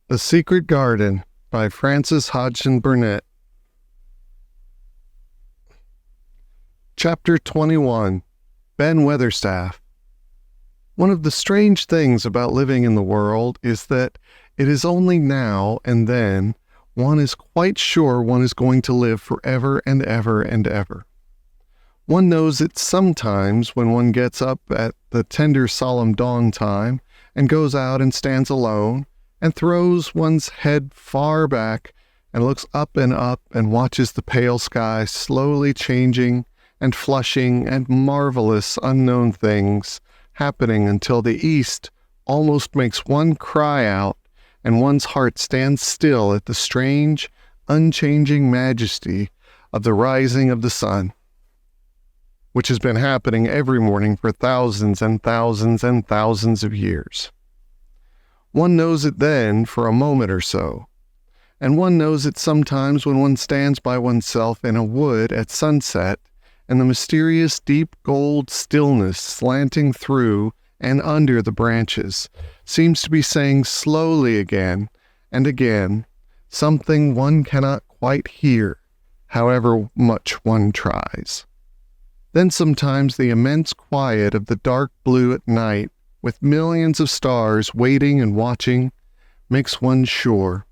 The Secret Garden by Frances Hodgson Burnett. Chapter 21. Ben Weatherstaff. One of the strange things about living in the world is that it is only now and then one is quite sure one is going to live forever and ever and ever. One knows it sometimes when one gets up at the tender solemn dawn time and goes out and stands alone and throws one's head far back and looks up and watches the pale sky slowly changing and flushing and marvelous unknown things happening until the east almost makes one cry out and one's heart stands still at the strange, unchanging majesty of the rising of the sun, which has been happening every morning for thousands and thousands and thousands of years. One knows it then for a moment or so, and one knows it sometimes when one stands by oneself in a wood at sunset, and the mysterious deep gold stillness slanting through and under the branches seems to be saying slowly again and again something one cannot quite hear, however much one tries. Then sometimes the immense quiet of the dark blue at night, with millions of stars waiting and watching, makes one sure.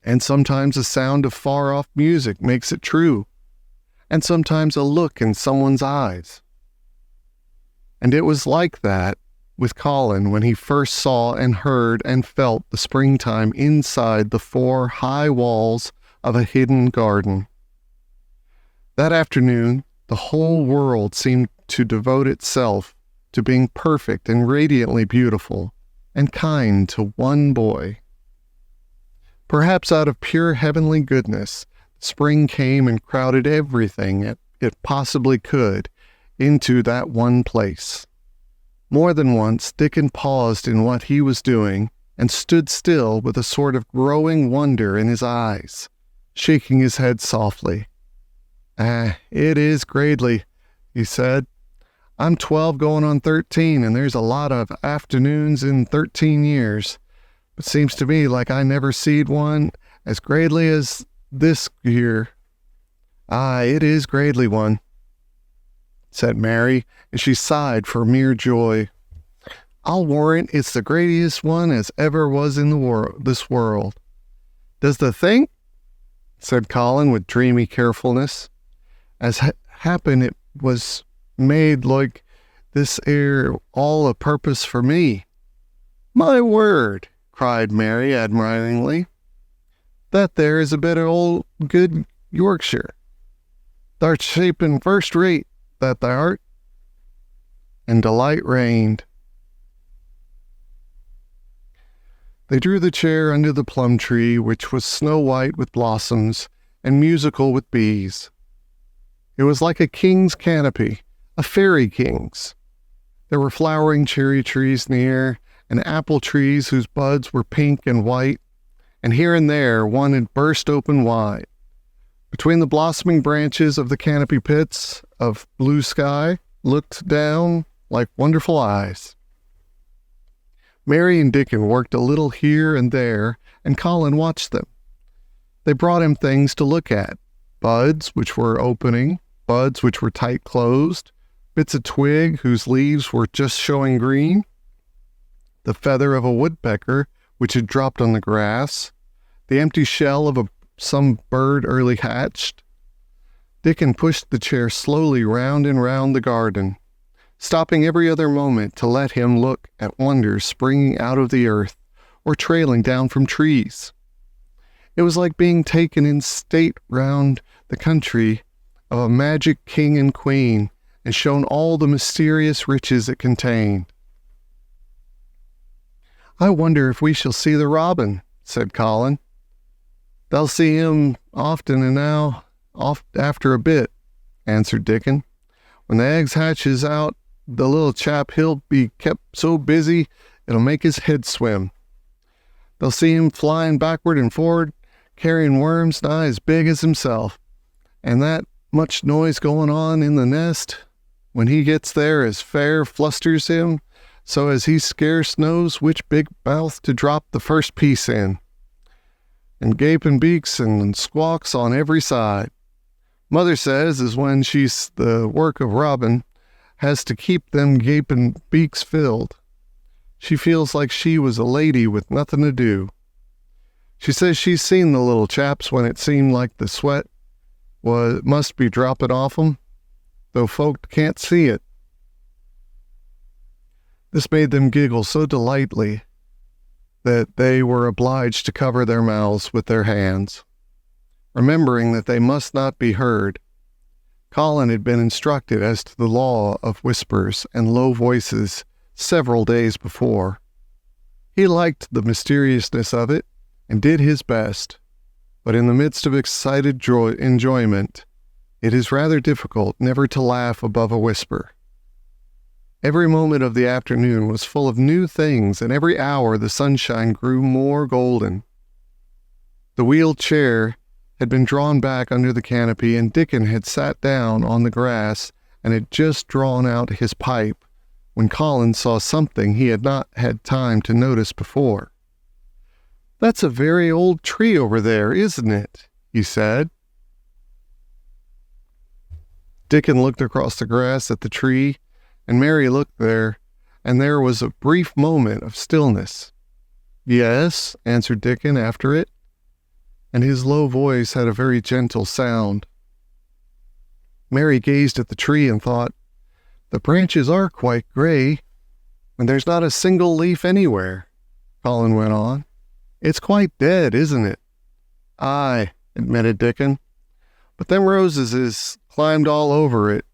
And sometimes a sound of far-off music makes it true, and sometimes a look in someone's eyes. And it was like that with Colin when he first saw and heard and felt the springtime inside the 4 high walls of a hidden garden. That afternoon, the whole world seemed to devote itself to being perfect and radiantly beautiful and kind to one boy. Perhaps out of pure heavenly goodness, spring came and crowded everything it possibly could into that one place. More than once, Dickon paused in what he was doing and stood still with a sort of growing wonder in his eyes, shaking his head softly. It is Gradely," he said. "I'm 12 going on 13, and there's a lot of afternoons in 13 years. But seems to me like I never seed one as Gradely as this year." "It is Gradely one," said Mary, and she sighed for mere joy. "I'll warrant it's the greatest one as ever was in this world." "Does the think?" said Colin with dreamy carefulness. "As happen it was made like this ere all a purpose for me." "My word!" cried Mary admiringly. "That there is a bit of old good Yorkshire. Thou'rt shaping first rate, that thou art." And delight reigned. They drew the chair under the plum tree, which was snow-white with blossoms and musical with bees. It was like a king's canopy, a fairy king's. There were flowering cherry trees near, and apple trees whose buds were pink and white, and here and there one had burst open wide. Between the blossoming branches of the canopy pits of blue sky looked down like wonderful eyes. Mary and Dickon worked a little here and there, and Colin watched them. They brought him things to look at, buds which were opening, buds which were tight closed, bits of twig whose leaves were just showing green, the feather of a woodpecker which had dropped on the grass, the empty shell of some bird early hatched. Dickon pushed the chair slowly round and round the garden, stopping every other moment to let him look at wonders springing out of the earth or trailing down from trees. It was like being taken in state round the country of a magic king and queen and shown all the mysterious riches it contained. "I wonder if we shall see the robin," said Colin. "They'll see him often and now, after a bit," answered Dickon. "When the eggs hatches out, the little chap, he'll be kept so busy it'll make his head swim. They'll see him flying backward and forward, carrying worms nigh as big as himself, and that much noise going on in the nest. When he gets there as fair flusters him, so as he scarce knows which big mouth to drop the first piece in, and gaping beaks and squawks on every side. Mother says as when she's the work of Robin, has to keep them gaping beaks filled. She feels like she was a lady with nothing to do. She says she's seen the little chaps when it seemed like the sweat must be dropping off 'em, though folk can't see it. This made them giggle so delightfully that they were obliged to cover their mouths with their hands, remembering that they must not be heard. Colin had been instructed as to the law of whispers and low voices several days before. He liked the mysteriousness of it and did his best, but in the midst of excited enjoyment, it is rather difficult never to laugh above a whisper. Every moment of the afternoon was full of new things, and every hour the sunshine grew more golden. The wheeled chair had been drawn back under the canopy, and Dickon had sat down on the grass and had just drawn out his pipe when Colin saw something he had not had time to notice before. "That's a very old tree over there, isn't it?" he said. Dickon looked across the grass at the tree, and Mary looked there, and there was a brief moment of stillness. "Yes," answered Dickon after it, and his low voice had a very gentle sound. Mary gazed at the tree and thought, "The branches are quite gray, and there's not a single leaf anywhere." Colin went on, "It's quite dead, isn't it?" "Aye," admitted Dickon, "but them roses is climbed all over it.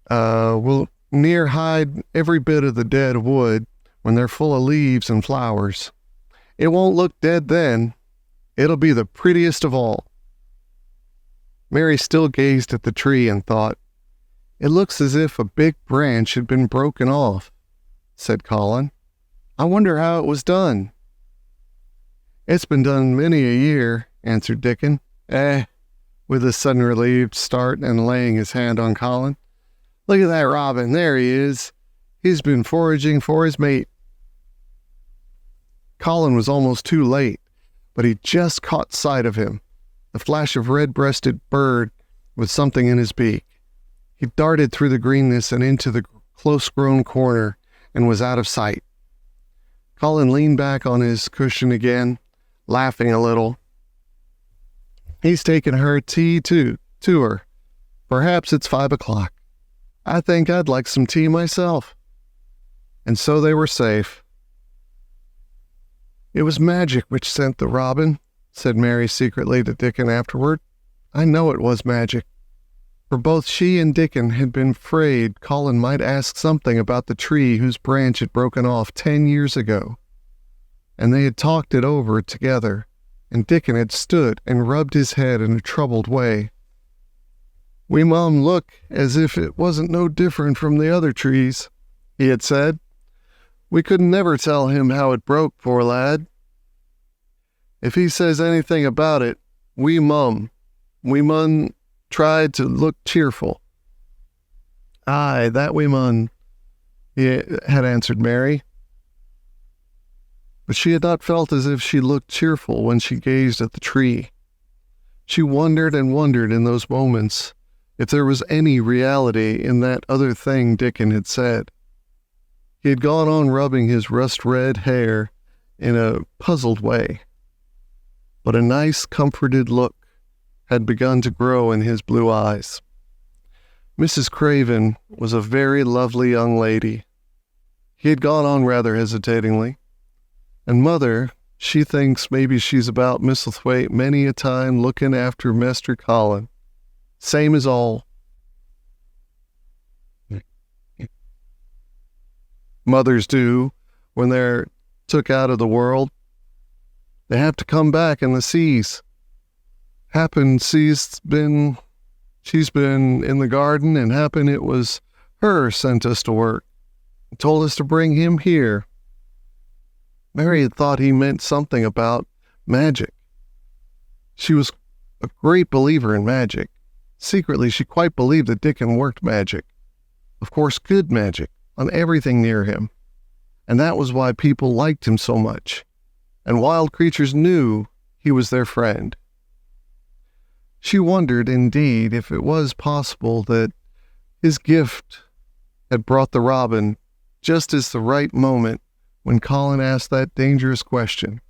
Will near hide every bit of the dead wood when they're full of leaves and flowers. It won't look dead then. It'll be the prettiest of all." Mary still gazed at the tree and thought, "It looks as if a big branch had been broken off," said Colin. "I wonder how it was done." "It's been done many a year," answered Dickon. With a sudden relieved start and laying his hand on Colin. "Look at that robin, there he is. He's been foraging for his mate." Colin was almost too late, but he just caught sight of him, the flash of red-breasted bird with something in his beak. He darted through the greenness and into the close-grown corner and was out of sight. Colin leaned back on his cushion again, laughing a little. "He's taken her tea to her. Perhaps it's 5 o'clock. I think I'd like some tea myself." And so they were safe. "It was magic which sent the robin," said Mary secretly to Dickon afterward. "I know it was magic." For both she and Dickon had been afraid Colin might ask something about the tree whose branch had broken off 10 years ago. And they had talked it over together, and Dickon had stood and rubbed his head in a troubled way. "We mum look as if it wasn't no different from the other trees," he had said. "We couldn't never tell him how it broke, poor lad. If he says anything about it, we mun try to look cheerful." "Aye, that we mun," he had answered Mary. But she had not felt as if she looked cheerful when she gazed at the tree. She wondered and wondered in those moments if there was any reality in that other thing Dickon had said. He had gone on rubbing his rust-red hair in a puzzled way, but a nice, comforted look had begun to grow in his blue eyes. Mrs. Craven was a very lovely young lady. He had gone on rather hesitatingly. "And Mother, she thinks maybe she's about Misselthwaite many a time looking after Master Colin. Same as all. Mothers do when they're took out of the world. They have to come back in the seas. Happen she's been in the garden, and happen it was her sent us to work, and told us to bring him here." Mary had thought he meant something about magic. She was a great believer in magic. Secretly, she quite believed that Dickon worked magic. Of course, good magic, on everything near him, and that was why people liked him so much, and wild creatures knew he was their friend. She wondered, indeed, if it was possible that his gift had brought the robin just as the right moment when Colin asked that dangerous question.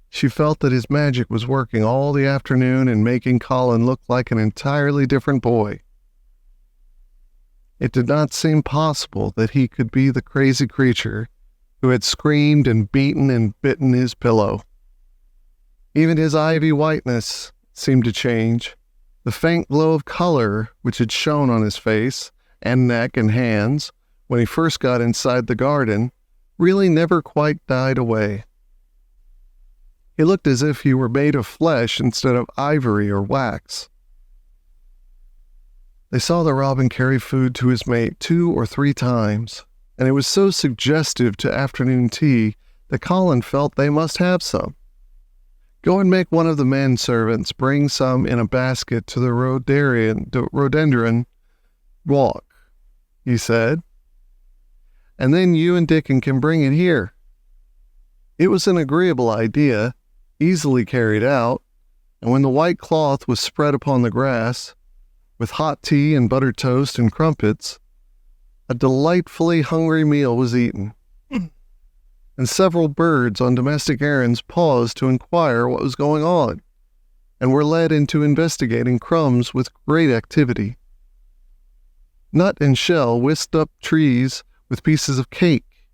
She felt that his magic was working all the afternoon and making Colin look like an entirely different boy. It did not seem possible that he could be the crazy creature who had screamed and beaten and bitten his pillow. Even his ivy whiteness seemed to change. The faint glow of color which had shone on his face and neck and hands when he first got inside the garden really never quite died away. He looked as if he were made of flesh instead of ivory or wax. They saw the robin carry food to his mate 2 or 3 times, and it was so suggestive to afternoon tea that Colin felt they must have some. Go and make one of the men servants bring some in a basket to the rhododendron walk, he said, and then you and Dickon can bring it here. It was an agreeable idea, easily carried out, and when the white cloth was spread upon the grass, with hot tea and buttered toast and crumpets, a delightfully hungry meal was eaten, and several birds on domestic errands paused to inquire what was going on, and were led into investigating crumbs with great activity. Nut and Shell whisked up trees with pieces of cake,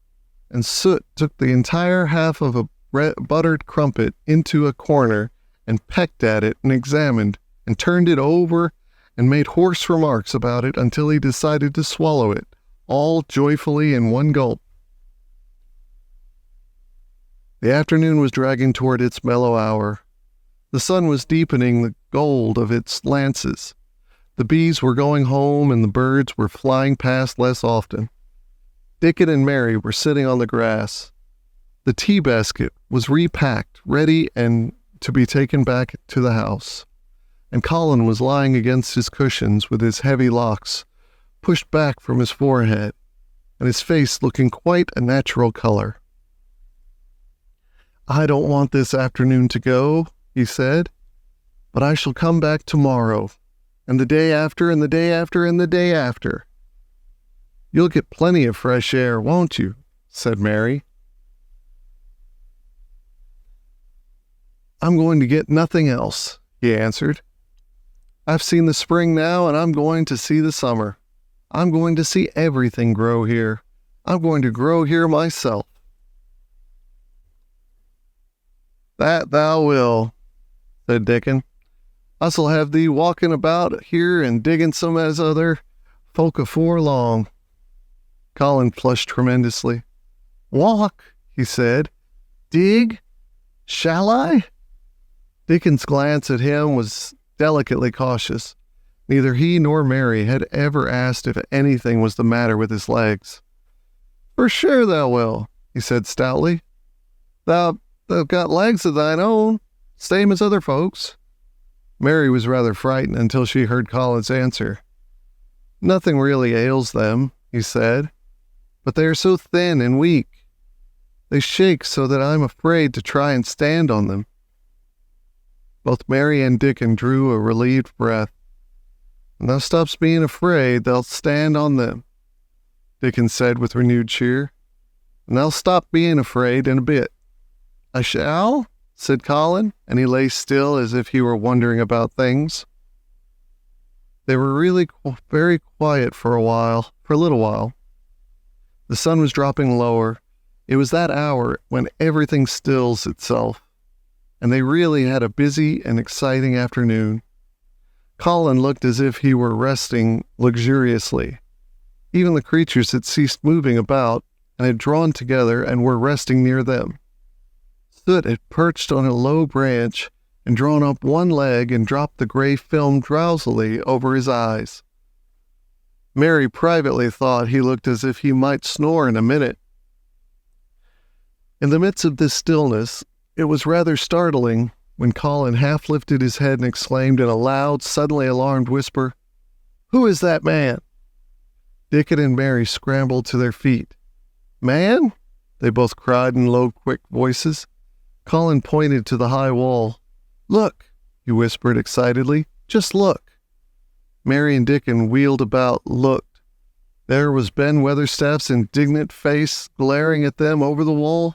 and Soot took the entire half of a buttered crumpet into a corner and pecked at it and examined and turned it over and made hoarse remarks about it until he decided to swallow it, all joyfully in one gulp. The afternoon was dragging toward its mellow hour. The sun was deepening the gold of its lances. The bees were going home and the birds were flying past less often. Dickon and Mary were sitting on the grass. The tea basket was repacked, ready and to be taken back to the house, and Colin was lying against his cushions with his heavy locks pushed back from his forehead, and his face looking quite a natural color. "I don't want this afternoon to go," he said, "but I shall come back tomorrow, and the day after, and the day after, and the day after." "You'll get plenty of fresh air, won't you?" said Mary. "I'm going to get nothing else," he answered. "I've seen the spring now, and I'm going to see the summer. I'm going to see everything grow here. I'm going to grow here myself." "That thou will," said Dickon. "Us'll have thee walking about here and digging some as other folk afore long." Colin flushed tremendously. "Walk," he said. "Dig? Shall I?" Dickon's glance at him was delicately cautious. Neither he nor Mary had ever asked if anything was the matter with his legs. "For sure thou will," he said stoutly. Thou've got legs of thine own, same as other folks." Mary was rather frightened until she heard Colin's answer. "Nothing really ails them," he said, "but they are so thin and weak. They shake so that I'm afraid to try and stand on them." Both Mary and Dickon drew a relieved breath. "When thou stops being afraid, they'll stand on them," Dickon said with renewed cheer. "And they'll stop being afraid in a bit." "I shall?" said Colin, and he lay still as if he were wondering about things. They were really very quiet for a little while. The sun was dropping lower. It was that hour when everything stills itself, and they really had a busy and exciting afternoon. Colin looked as if he were resting luxuriously. Even the creatures had ceased moving about and had drawn together and were resting near them. Soot had perched on a low branch and drawn up one leg and dropped the gray film drowsily over his eyes. Mary privately thought he looked as if he might snore in a minute. In the midst of this stillness, it was rather startling when Colin half lifted his head and exclaimed in a loud, suddenly alarmed whisper, "Who is that man?" Dickon and Mary scrambled to their feet. "Man?" they both cried in low, quick voices. Colin pointed to the high wall. "Look," he whispered excitedly. "Just look." Mary and Dickon wheeled about, looked. There was Ben Weatherstaff's indignant face glaring at them over the wall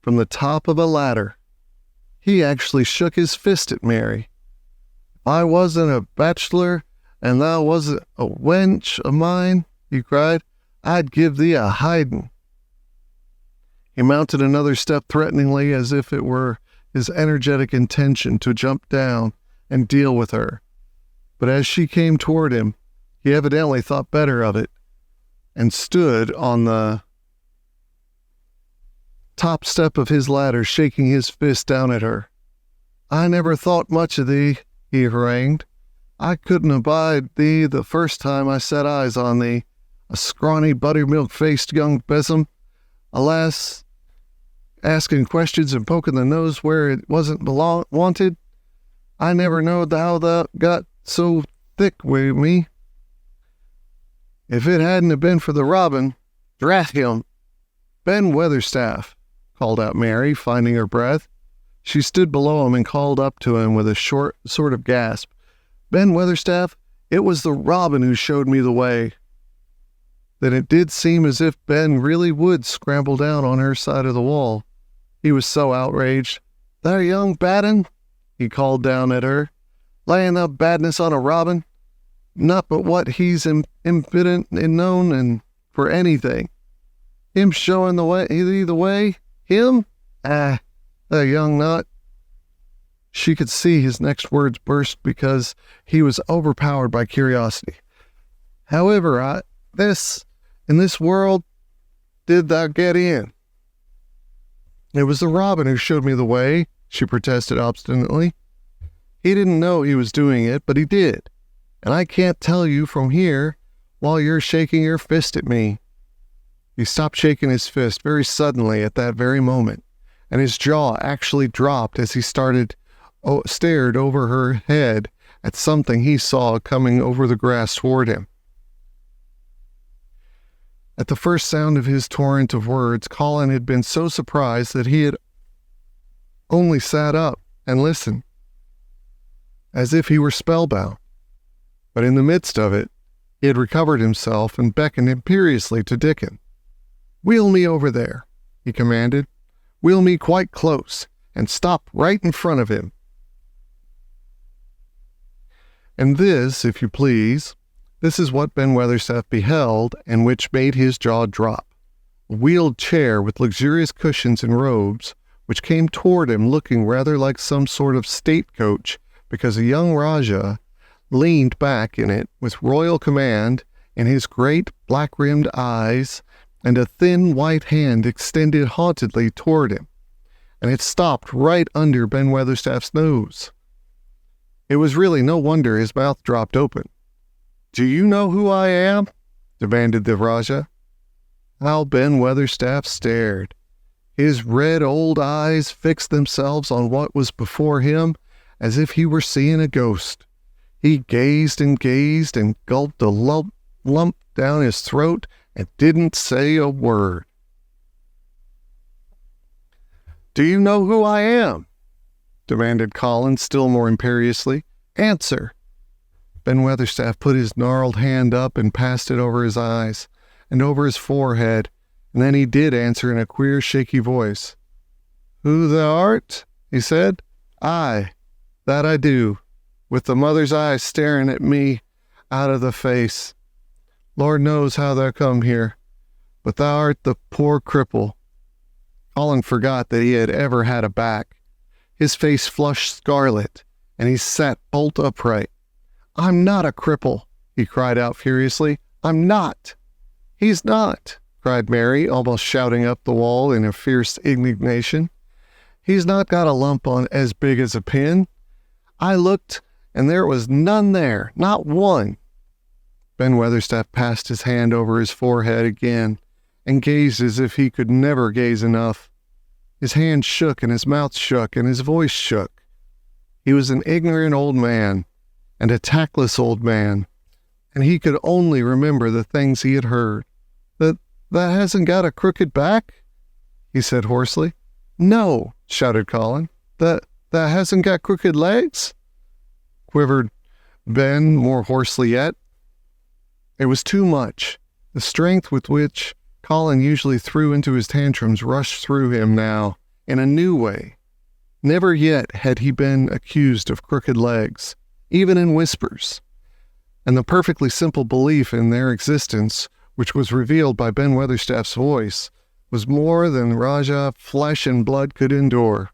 from the top of a ladder. He actually shook his fist at Mary. "If I wasn't a bachelor and thou wasn't a wench of mine," he cried, "I'd give thee a hidin'." He mounted another step threateningly, as if it were his energetic intention to jump down and deal with her. But as she came toward him, he evidently thought better of it and stood on the top step of his ladder, shaking his fist down at her. "I never thought much of thee," he harangued. "I couldn't abide thee the first time I set eyes on thee, a scrawny, buttermilk-faced young besom, alas, asking questions and poking the nose where it wasn't wanted. I never knowed how thou got so thick wi' me. If it hadn't been for the robin, drat him." "Ben Weatherstaff," called out Mary, finding her breath. She stood below him and called up to him with a short sort of gasp. "Ben Weatherstaff, it was the robin who showed me the way." Then it did seem as if Ben really would scramble down on her side of the wall. He was so outraged. "There, young badin," he called down at her, "laying the badness on a robin. Not but what he's impudent and known and for anything. Him showing the way, him? The young nut." She could see his next words burst because he was overpowered by curiosity. "However, in this world did thou get in?" "It was the robin who showed me the way," she protested obstinately. "He didn't know he was doing it, but he did. And I can't tell you from here while you're shaking your fist at me." He stopped shaking his fist very suddenly at that very moment, and his jaw actually dropped as he stared over her head at something he saw coming over the grass toward him. At the first sound of his torrent of words, Colin had been so surprised that he had only sat up and listened, as if he were spellbound. But in the midst of it, he had recovered himself and beckoned imperiously to Dickon. "Wheel me over there," he commanded. "Wheel me quite close, and stop right in front of him." And this, if you please, this is what Ben Weatherstaff beheld, and which made his jaw drop. A wheeled chair with luxurious cushions and robes, which came toward him looking rather like some sort of state coach, because a young Rajah leaned back in it with royal command in his great black-rimmed eyes, and a thin white hand extended hauntedly toward him, and it stopped right under Ben Weatherstaff's nose. It was really no wonder his mouth dropped open. "Do you know who I am?" demanded the Rajah. How Ben Weatherstaff stared. His red old eyes fixed themselves on what was before him as if he were seeing a ghost. He gazed and gulped a lump down his throat and didn't say a word. "Do you know who I am?" demanded Colin still more imperiously. "Answer." Ben Weatherstaff put his gnarled hand up and passed it over his eyes and over his forehead, and then he did answer in a queer, shaky voice. "Who thou art?" he said. "Aye, that I do, with the mother's eyes staring at me out of the face. Lord knows how thou come here, but thou art the poor cripple." Colin forgot that he had ever had a back. His face flushed scarlet, and he sat bolt upright. "I'm not a cripple," he cried out furiously. "I'm not." "He's not," cried Mary, almost shouting up the wall in a fierce indignation. "He's not got a lump on as big as a pin. I looked, and there was none there, not one." Ben Weatherstaff passed his hand over his forehead again, and gazed as if he could never gaze enough. His hand shook, and his mouth shook, and his voice shook. He was an ignorant old man, and a tactless old man, and he could only remember the things he had heard. That hasn't got a crooked back?" he said hoarsely. "No," shouted Colin. That hasn't got crooked legs?" quivered Ben more hoarsely yet. It was too much. The strength with which Colin usually threw into his tantrums rushed through him now in a new way. Never yet had he been accused of crooked legs, even in whispers. And the perfectly simple belief in their existence, which was revealed by Ben Weatherstaff's voice, was more than Rajah flesh and blood could endure.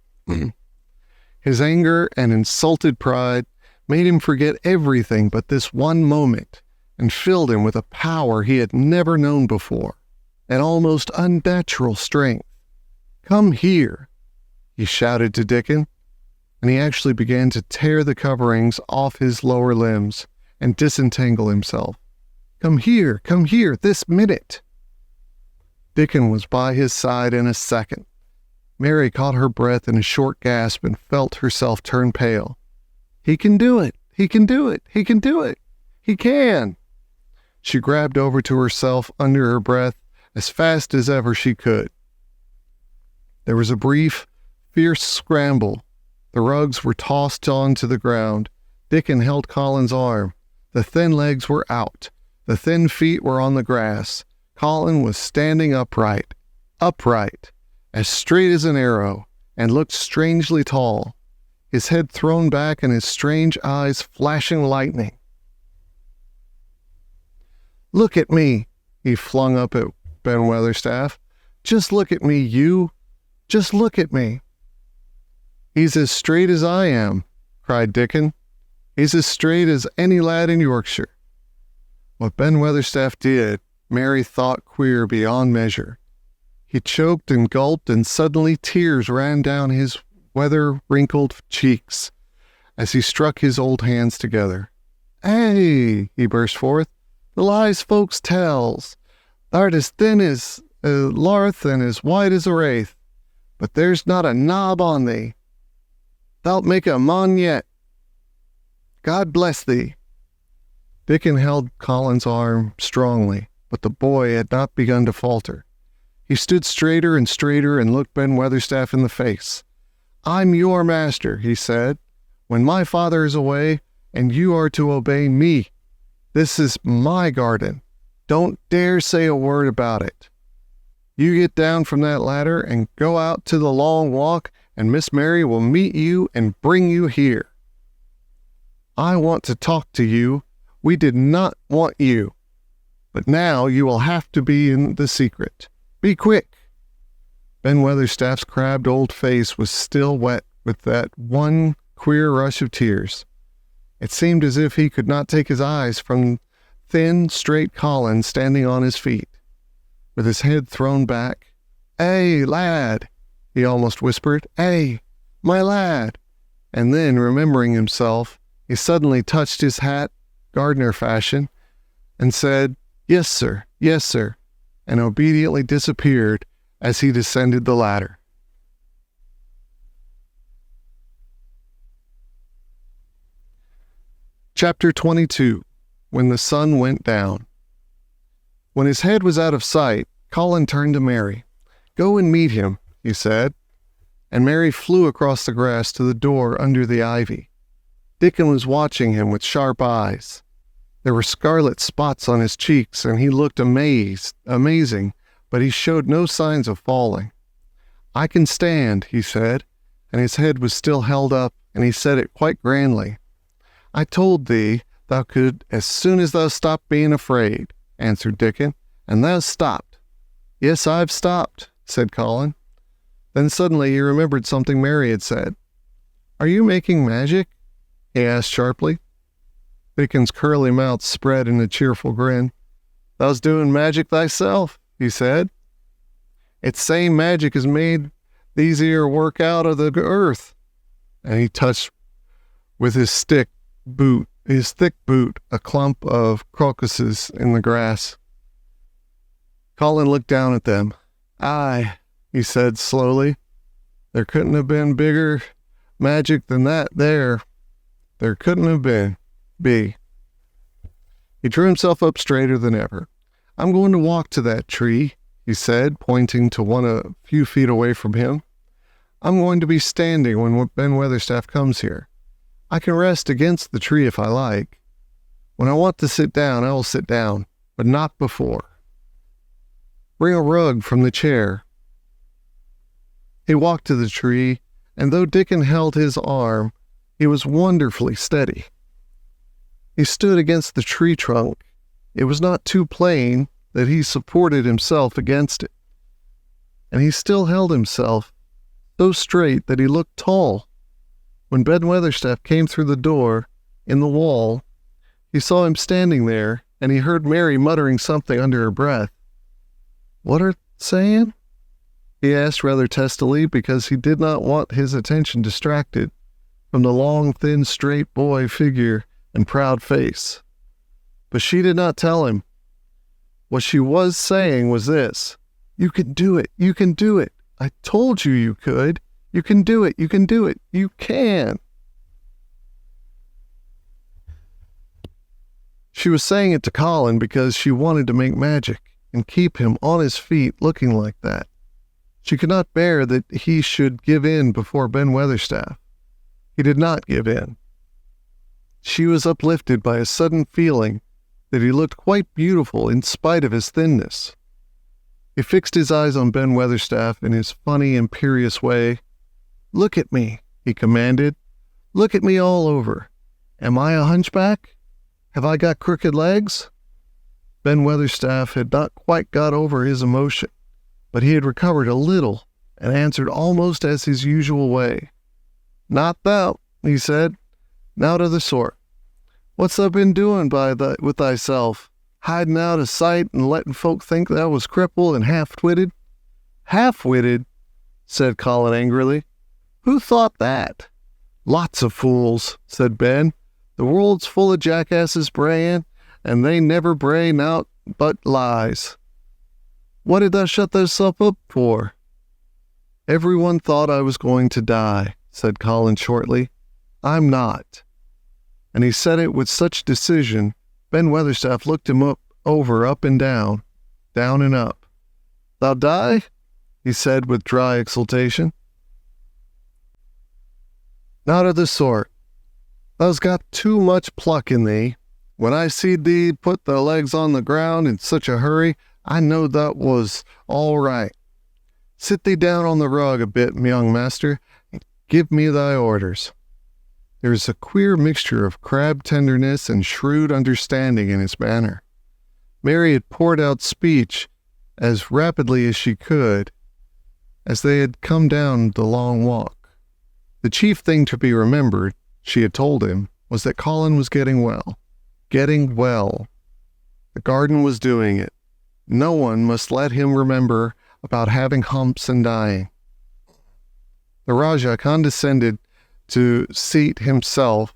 His anger and insulted pride made him forget everything but this one moment, and filled him with a power he had never known before, an almost unnatural strength. "Come here," he shouted to Dickon, and he actually began to tear the coverings off his lower limbs and disentangle himself. Come here, this minute." Dickon was by his side in a second. Mary caught her breath in a short gasp and felt herself turn pale. "He can do it! He can do it! He can do it! He can!" She grabbed over to herself under her breath as fast as ever she could. There was a brief, fierce scramble. The rugs were tossed onto the ground. Dickon held Colin's arm. The thin legs were out. The thin feet were on the grass. Colin was standing upright, as straight as an arrow, and looked strangely tall, his head thrown back and his strange eyes flashing lightning. "Look at me," he flung up at Ben Weatherstaff. "Just look at me, you. Just look at me." "He's as straight as I am," cried Dickon. "He's as straight as any lad in Yorkshire." What Ben Weatherstaff did, Mary thought queer beyond measure. He choked and gulped, and suddenly tears ran down his weather-wrinkled cheeks as he struck his old hands together. "Hey," he burst forth, "the lies folks tells. Thou'rt as thin as a larth and as white as a wraith, but there's not a knob on thee. Thou'lt make a mon yet. God bless thee." Dickon held Colin's arm strongly, but the boy had not begun to falter. He stood straighter and straighter and looked Ben Weatherstaff in the face. "I'm your master," he said, "when my father is away, and you are to obey me. This is my garden. Don't dare say a word about it. You get down from that ladder and go out to the long walk, and Miss Mary will meet you and bring you here. I want to talk to you. We did not want you. But now you will have to be in the secret. Be quick." Ben Weatherstaff's crabbed old face was still wet with that one queer rush of tears. It seemed as if he could not take his eyes from thin, straight Colin standing on his feet, with his head thrown back. "Hey, lad," he almost whispered. "Hey, my lad." And then, remembering himself, he suddenly touched his hat, gardener fashion, and said, yes, sir, and obediently disappeared as he descended the ladder. Chapter 22. When the sun went down. When his head was out of sight, Colin turned to Mary. "Go and meet him," he said, and Mary flew across the grass to the door under the ivy. Dickon was watching him with sharp eyes. There were scarlet spots on his cheeks, and he looked amazing, but he showed no signs of falling. "I can stand," he said, and his head was still held up, and he said it quite grandly. "I told thee thou could as soon as thou stopped being afraid," answered Dickon, "and thou stopped." "Yes, I've stopped," said Colin. Then suddenly he remembered something Mary had said. "Are you making magic?" he asked sharply. Dickon's curly mouth spread in a cheerful grin. "Thou's doing magic thyself," he said. "It's same magic as made these here work out of the earth." And he touched with his thick boot, a clump of crocuses in the grass. Colin looked down at them. "Aye," he said slowly. "There couldn't have been bigger magic than that there. There couldn't have been. He He drew himself up straighter than ever. "I'm going to walk to that tree," he said, pointing to one a few feet away from him. "I'm going to be standing when Ben Weatherstaff comes here. I can rest against the tree if I like. When I want to sit down, I will sit down, but not before. Bring a rug from the chair." He walked to the tree, and though Dickon held his arm, he was wonderfully steady. He stood against the tree trunk. It was not too plain that he supported himself against it, and he still held himself so straight that he looked tall. When Ben Weatherstaff came through the door in the wall, he saw him standing there, and he heard Mary muttering something under her breath. "What are saying?" he asked rather testily, because he did not want his attention distracted from the long, thin, straight boy figure and proud face. But she did not tell him. What she was saying was this: "You can do it. You can do it. I told you you could. You can do it. You can do it. You can." She was saying it to Colin because she wanted to make magic and keep him on his feet looking like that. She could not bear that he should give in before Ben Weatherstaff. He did not give in. She was uplifted by a sudden feeling that he looked quite beautiful in spite of his thinness. He fixed his eyes on Ben Weatherstaff in his funny, imperious way. "Look at me," he commanded. "Look at me all over. Am I a hunchback? Have I got crooked legs?" Ben Weatherstaff had not quite got over his emotion, but he had recovered a little and answered almost as his usual way. "Not thou," he said. "Nowt of the sort. What's thou been doing with thyself? Hiding out of sight and letting folk think thou was crippled and half-witted?" "Half-witted?" said Colin angrily. "Who thought that?" "Lots of fools," said Ben. "The world's full of jackasses braying, and they never bray nowt but lies. What did thou shut thyself up for?" "Everyone thought I was going to die," said Colin shortly. "I'm not." And he said it with such decision, Ben Weatherstaff looked him up and down and up. "Thou die?" he said with dry exultation. "Not of the sort. Thou's got too much pluck in thee. When I seed thee put thy legs on the ground in such a hurry, I knowed that was all right. Sit thee down on the rug a bit, young master, and give me thy orders." There was a queer mixture of crabbed tenderness and shrewd understanding in his manner. Mary had poured out speech as rapidly as she could as they had come down the long walk. The chief thing to be remembered, she had told him, was that Colin was getting well. Getting well. The garden was doing it. No one must let him remember about having humps and dying. The Rajah condescended to seat himself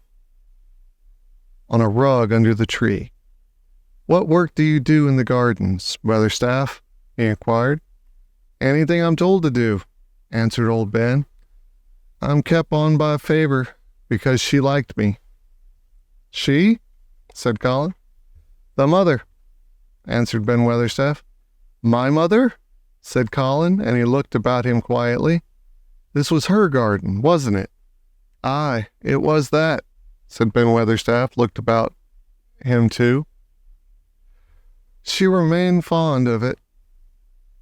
on a rug under the tree. "What work do you do in the gardens, Weatherstaff?" he inquired. "Anything I'm told to do," answered old Ben. "I'm kept on by a favor because she liked me." "She?" said Colin. "The mother," answered Ben Weatherstaff. "My mother?" said Colin, and he looked about him quietly. "This was her garden, wasn't it?" "Aye, it was that," said Ben Weatherstaff, looked about him too. "She remained fond of it.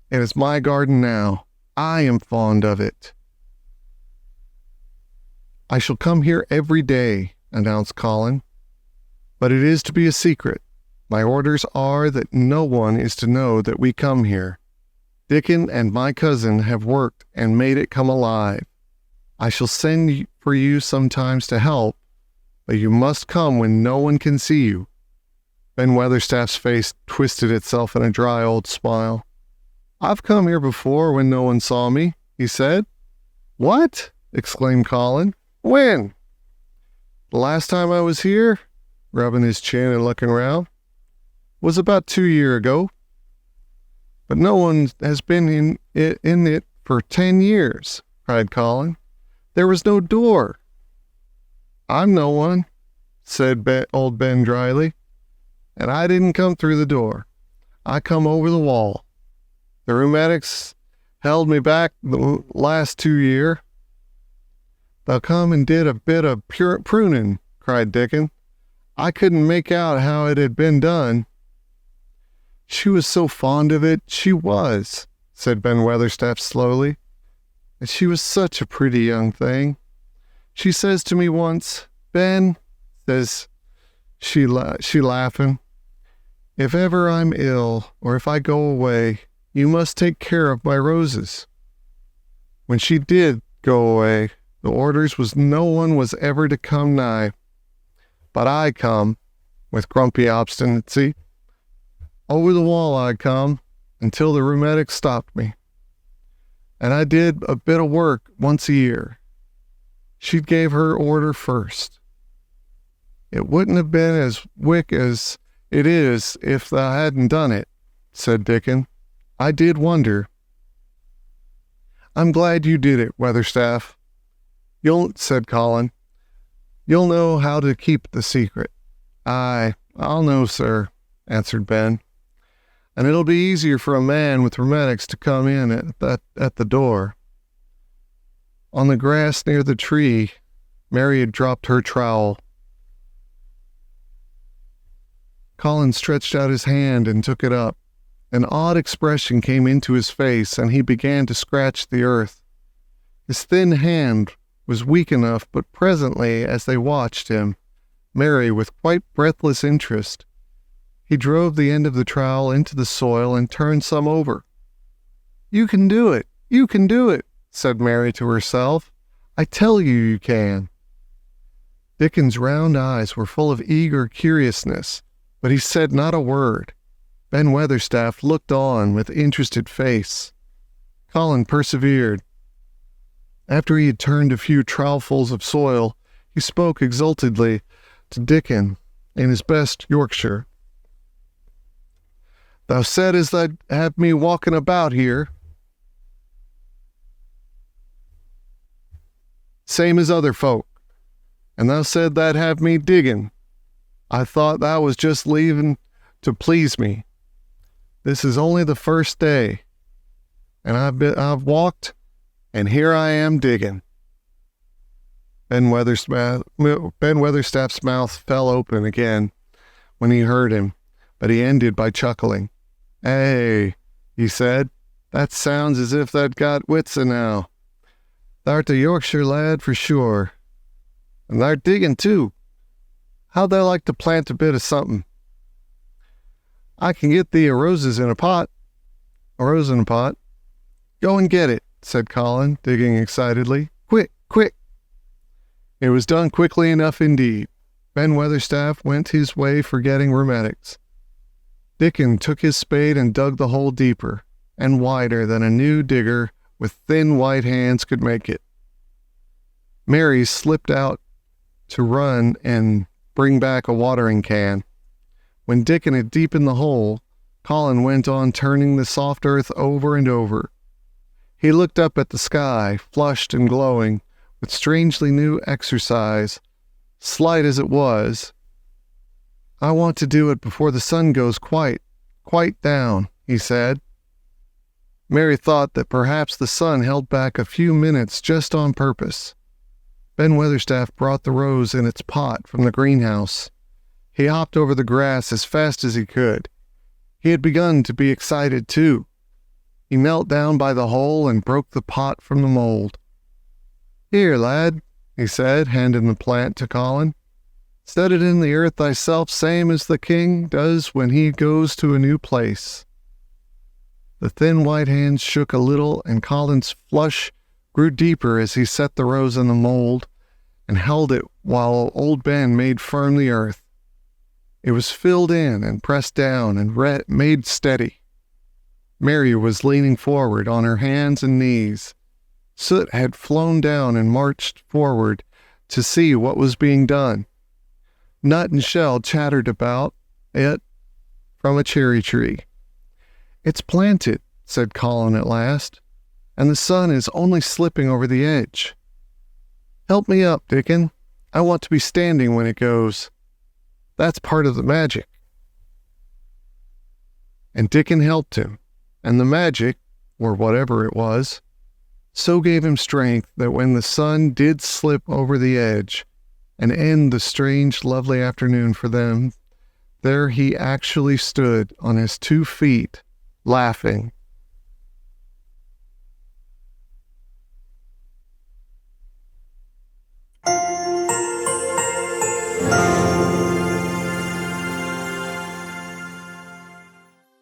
It is my garden now. I am fond of it." "I shall come here every day," announced Colin. "But it is to be a secret. My orders are that no one is to know that we come here. Dickon and my cousin have worked and made it come alive. I shall send for you sometimes to help, but you must come when no one can see you." Ben Weatherstaff's face twisted itself in a dry old smile. "I've come here before when no one saw me," he said. "What?" exclaimed Colin. "When?" "The last time I was here," rubbing his chin and looking round, "was about 2 years ago. But no one has been in it for 10 years, cried Colin. "There was no door." "I'm no one," said old Ben dryly. and I didn't come through the door. I come over the wall. The rheumatics held me back the last 2 year. Thou come and did a bit of pruning, cried Dickon. I couldn't make out how it had been done. She was so fond of it, she was, said Ben Weatherstaff slowly. And she was such a pretty young thing. She says to me once, Ben, says she laughing, if ever I'm ill or if I go away, you must take care of my roses. When she did go away, the orders was no one was ever to come nigh. But I come, with grumpy obstinacy. Over the wall I come, until the rheumatics stopped me. And I did a bit of work once a year. She gave her order first. It wouldn't have been as wick as it is if thou hadn't done it, said Dickon. I did wonder. I'm glad you did it, Weatherstaff. Said Colin. You'll know how to keep the secret. Aye, I'll know, sir, answered Ben. And it'll be easier for a man with rheumatics to come in at the door. On the grass near the tree, Mary had dropped her trowel. Colin stretched out his hand and took it up. An odd expression came into his face, and he began to scratch the earth. His thin hand was weak enough, but presently, as they watched him, Mary, with quite breathless interest, he drove the end of the trowel into the soil and turned some over. You can do it! You can do it! Said Mary to herself. I tell you you can. Dickon's round eyes were full of eager curiousness, but he said not a word. Ben Weatherstaff looked on with interested face. Colin persevered. After he had turned a few trowelfuls of soil, he spoke exultantly to Dickon in his best Yorkshire. Thou said as thou'd have me walking about here, same as other folk, and thou said thou'd have me digging. I thought thou was just leaving to please me. This is only the first day, and I've walked, and here I am digging. Ben Weatherstaff's mouth fell open again when he heard him, but he ended by chuckling. Hey, he said, that sounds as if thou'd got wits enow. Thou'rt a Yorkshire lad for sure. And thou'rt digging too. How'd thou like to plant a bit of something? I can get thee a rose in a pot. Go and get it, said Colin, digging excitedly. Quick, quick. It was done quickly enough indeed. Ben Weatherstaff went his way forgetting rheumatics. Dickon took his spade and dug the hole deeper and wider than a new digger with thin white hands could make it. Mary slipped out to run and bring back a watering can. When Dickon had deepened the hole, Colin went on turning the soft earth over and over. He looked up at the sky, flushed and glowing, with strangely new exercise, slight as it was. I want to do it before the sun goes quite down, he said. Mary thought that perhaps the sun held back a few minutes just on purpose. Ben Weatherstaff brought the rose in its pot from the greenhouse. He hopped over the grass as fast as he could. He had begun to be excited, too. He knelt down by the hole and broke the pot from the mold. Here, lad, he said, handing the plant to Colin. Set it in the earth thyself, same as the king does when he goes to a new place. The thin white hands shook a little, and Colin's flush grew deeper as he set the rose in the mold and held it while old Ben made firm the earth. It was filled in and pressed down and made steady. Mary was leaning forward on her hands and knees. Soot had flown down and marched forward to see what was being done. Nut and shell chattered about it from a cherry tree. It's planted, said Colin at last, and the sun is only slipping over the edge. Help me up, Dickon. I want to be standing when it goes. That's part of the magic. and Dickon helped him, and the magic, or whatever it was, so gave him strength that when the sun did slip over the edge and end the strange, lovely afternoon for them, there he actually stood on his 2 feet, laughing